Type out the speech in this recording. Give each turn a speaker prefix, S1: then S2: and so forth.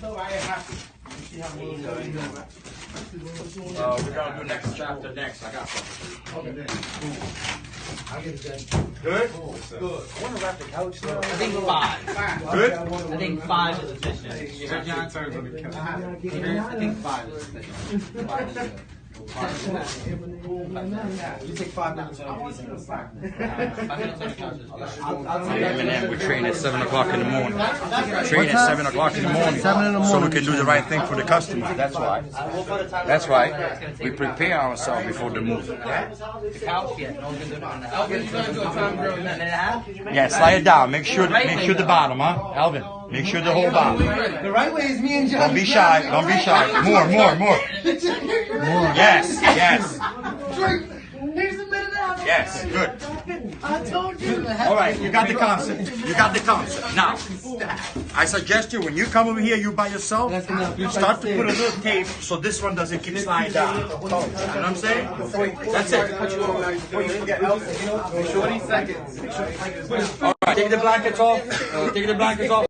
S1: No, I am happy. You see how many
S2: We're gonna do next chapter next. I got something.
S1: Okay, cool. I'll get it done.
S2: Good?
S1: Good.
S2: I wanna wrap the couch though.
S3: I think 5.
S2: Good?
S3: I think 5 is efficient.
S4: You heard John turns on the couch.
S3: I think 5 is efficient. 5 is good.
S4: You take 5 minutes on a piece and it's 5 minutes.
S3: 5 minutes on the couch is good.
S2: Eminem, we train at 7 o'clock in the morning. Train at 7 o'clock in the morning.
S4: 7 in the morning.
S2: So we can do the right thing for the customer. That's why. That's why. We prepare ourselves before the move.
S3: The couch, yeah. No one can do it in the house.
S4: You're gonna do a time girl.
S3: A minute and a half?
S2: Yeah, slide it down. Make sure the bottom, huh? Alvin, make sure the whole bottom.
S4: The right way is me and John.
S2: Don't be shy. Don't be shy. More. Yes, yes.
S4: Here's a minute out.
S2: Yes, good.
S4: I told you.
S2: All right, you got the concept. You got the concept. Now, I suggest you, when you come over here, you by yourself, you start to put a little tape so this one doesn't keep sliding down. You know what I'm saying? That's it.
S4: Before you forget, 20 seconds.
S2: All right, take the blankets off. Take the blankets off.